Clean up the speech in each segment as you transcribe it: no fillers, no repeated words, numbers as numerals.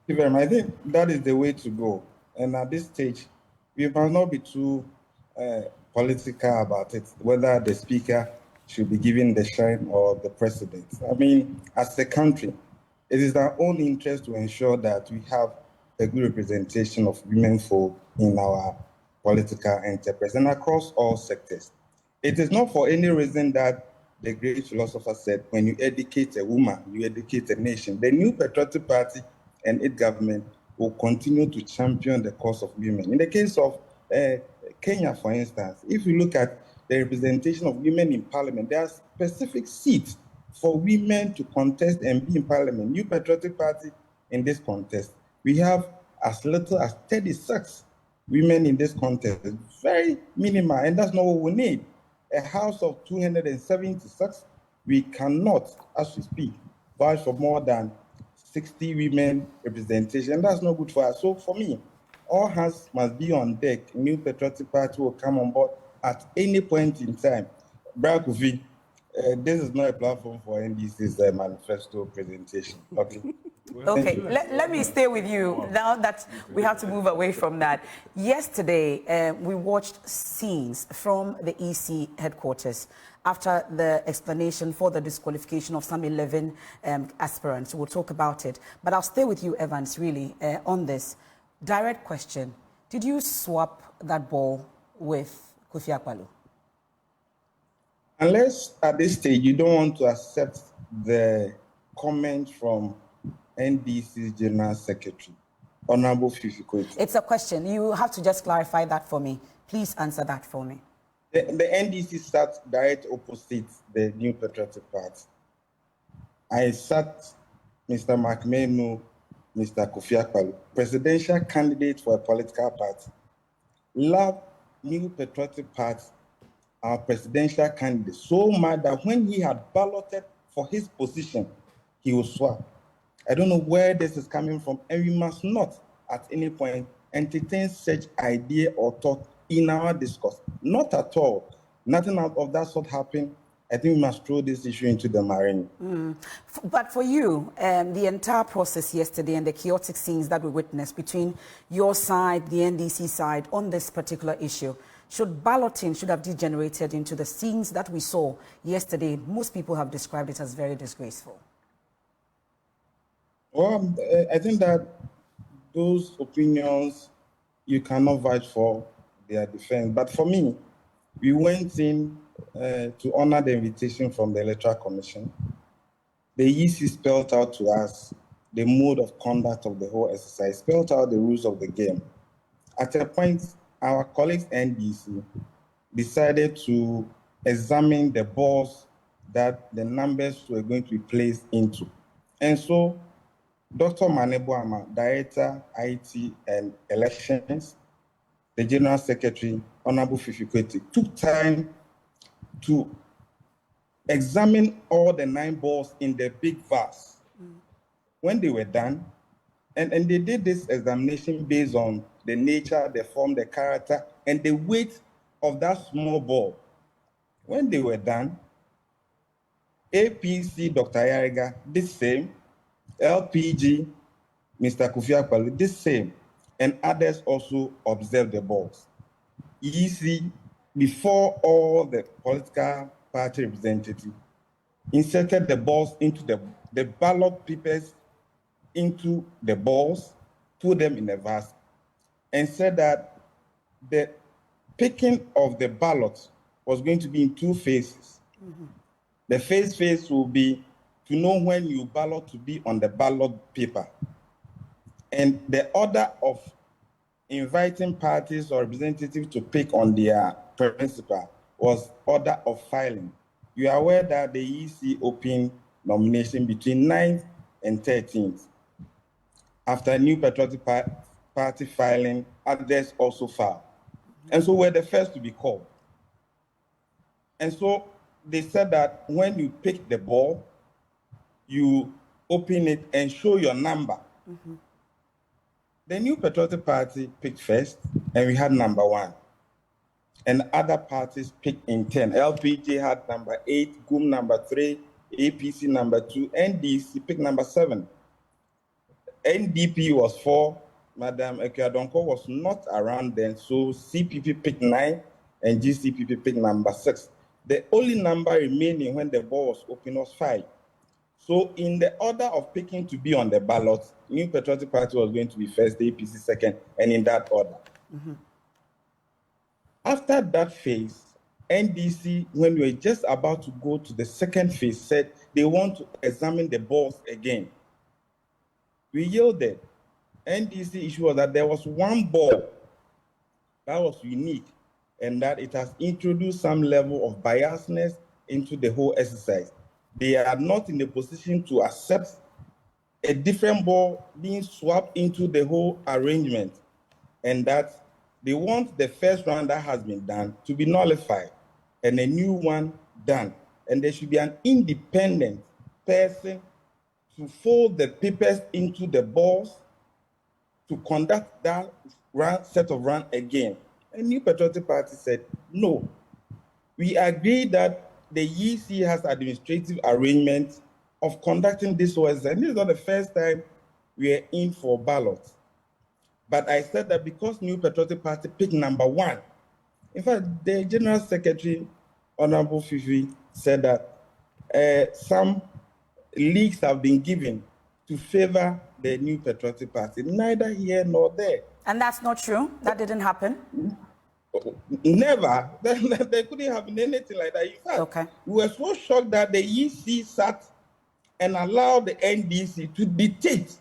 you very much. I think that is the way to go. And at this stage, we must not be too political about it, whether the speaker should be given the shine or the president. I mean, as a country, it is our own interest to ensure that we have a good representation of women folk in our political enterprise and across all sectors. It is not for any reason that the great philosopher said, when you educate a woman, you educate a nation. The New Patriotic Party and its government will continue to champion the cause of women. In the case of Kenya, for instance, if you look at the representation of women in parliament, there are specific seats for women to contest and be in parliament. New Patriotic Party in this contest, we have as little as 36 women in this contest. Very minimal, and that's not what we need. A house of 276, we cannot, as we speak, vouch for more than 60 women representation. And that's not good for us. So for me, all hands must be on deck. New Patriotic Party will come on board at any point in time. Brad Kofi, this is not a platform for NDC's manifesto presentation. Okay. Okay, let me stay with you now that we have to move away from that. Yesterday, we watched scenes from the EC headquarters after the explanation for the disqualification of some 11 aspirants. We'll talk about it. But I'll stay with you, Evans, really, on this. Direct question. Did you swap that ball with Kofi Akpaloo? Unless at this stage you don't want to accept the comment from NDC's General Secretary, Honorable Fifi Koiti. It's a question. You have to just clarify that for me. Please answer that for me. The NDC sat direct opposite the New Patriotic Party. I sat Mr. Makmenu, Mr. Kofi Akpaloo, presidential candidate for a political party. Love New Patriotic Party, our presidential candidate, so much that when he had balloted for his position, he was swapped. I don't know where this is coming from, and we must not at any point entertain such idea or thought in our discourse. Not at all. Nothing out of that sort happened. I think we must throw this issue into the marine. But for you, the entire process yesterday and the chaotic scenes that we witnessed between your side, the NDC side, on this particular issue, balloting should have degenerated into the scenes that we saw yesterday. Most people have described it as very disgraceful. Well, I think that those opinions, you cannot vouch for their defense. But for me, we went in to honor the invitation from the Electoral Commission. The EC spelled out to us the mode of conduct of the whole exercise, spelled out the rules of the game. At a point, our colleagues NDC decided to examine the balls that the numbers were going to be placed into. And so Dr. Maneboama, Director, IT and Elections, the General Secretary, Honorable Fifi Koiti, took time to examine all the 9 balls in the big vase. When they were done, and they did this examination based on the nature, the form, the character, and the weight of that small ball. When they were done, APC, Dr. Ayariga, did the same. LPG, Mr. Kofi Akpaloo, did the same. And others also observed the balls. EC, before all the political party representatives, inserted the balls into the ballot papers into the balls, put them in a vase, and said that the picking of the ballot was going to be in 2 phases. The first phase will be to know when you ballot to be on the ballot paper. And the order of inviting parties or representatives to pick on their principal was order of filing. You are aware that the EC opened nomination between 9th and 13th. After New Patriotic Party filing, others also filed. And so we're the first to be called. And so they said that when you pick the ball, you open it and show your number. The New Patriotic Party picked first, and we had number 1. And other parties picked in 10. LPG had number 8, GUM number 3, APC number 2, NDC picked number 7. NDP was 4. Madam Ekwadonko was not around then, so CPP picked 9 and GCPP picked number 6. The only number remaining when the ball was open was 5. So in the order of picking to be on the ballot, New Patriotic Party was going to be first, the APC second, and in that order. After that phase, NDC, when we were just about to go to the second phase, said they want to examine the balls again. We yielded. NDC issue was that there was one ball that was unique and that it has introduced some level of biasness into the whole exercise. They are not in a position to accept a different ball being swapped into the whole arrangement, and that they want the first round that has been done to be nullified and a new one done. And there should be an independent person to fold the papers into the balls to conduct that set of run again. And New Patriotic Party said, no. We agree that the EC has administrative arrangements of conducting this was, and this is not the first time we are in for ballots. But I said that because New Patriotic Party picked number 1, in fact, the General Secretary, Honorable Fifi, said that some leaks have been given to favor the New Patriotic Party, neither here nor there. And that's not true? That didn't happen? Never. There couldn't have been anything like that. In fact, we were so shocked that the EC sat and allowed the NDC to dictate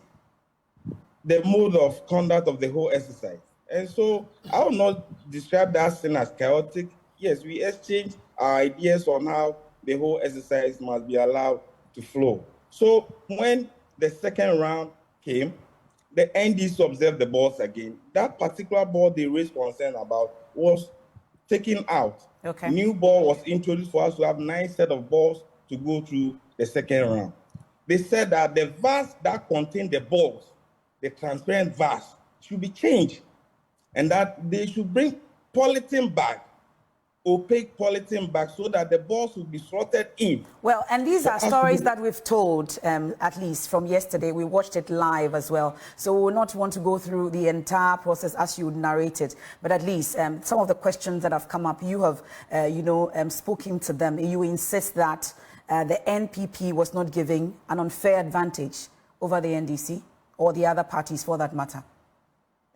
the mode of conduct of the whole exercise. And so I will not describe that scene as chaotic. Yes, we exchanged our ideas on how the whole exercise must be allowed to flow. So when the second round came, the NDC observed the balls again. That particular ball they raised concern about was taken out. New ball was introduced for us to have 9 sets of balls to go through the second round. They said that the vase that contained the balls, the transparent vase, should be changed, and that they should bring polythene back, opaque polythene back, so that the balls will be slotted in. Well, and these are stories that we've told, at least from yesterday. We watched it live as well. So we will not want to go through the entire process as you narrated, but at least some of the questions that have come up, you have, spoken to them. You insist that the NPP was not giving an unfair advantage over the NDC or the other parties for that matter.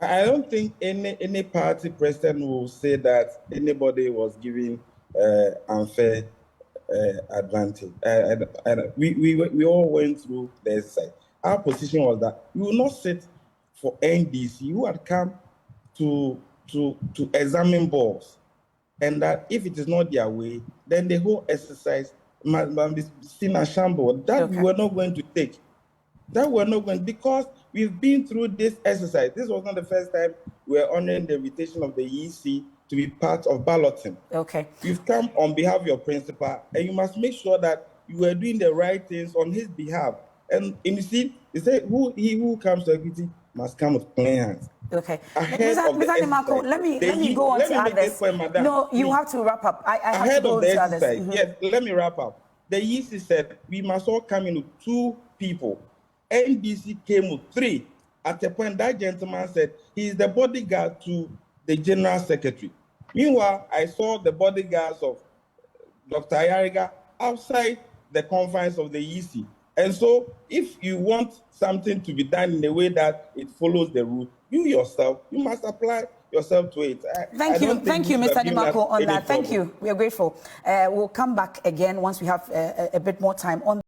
I don't think any party president will say that anybody was giving unfair advantage. We all went through the exercise. Our position was that we will not sit for NDC who had come to examine balls, and that if it is not their way, then the whole exercise must be seen as shambles. That we were not going to take. That we're not going, because we've been through this exercise. This was not the first time we're honoring the invitation of the EC to be part of balloting. You've come on behalf of your principal, and you must make sure that you are doing the right things on his behalf. And you see, they say, he who comes to equity must come with clean hands. Mr. Nimako, let me go on to others. No, you have to wrap up. I have to go on to others. Yes, let me wrap up. The EC said we must all come in with 2 people. NDC came with 3. At a point, that gentleman said he is the bodyguard to the General Secretary. Meanwhile, I saw the bodyguards of Dr. Ayariga outside the confines of the EC. And so, if you want something to be done in a way that it follows the rule, you yourself, you must apply yourself to it. Thank you, Mr. Nimako, on that. Thank you. We are grateful. We'll come back again once we have a bit more time on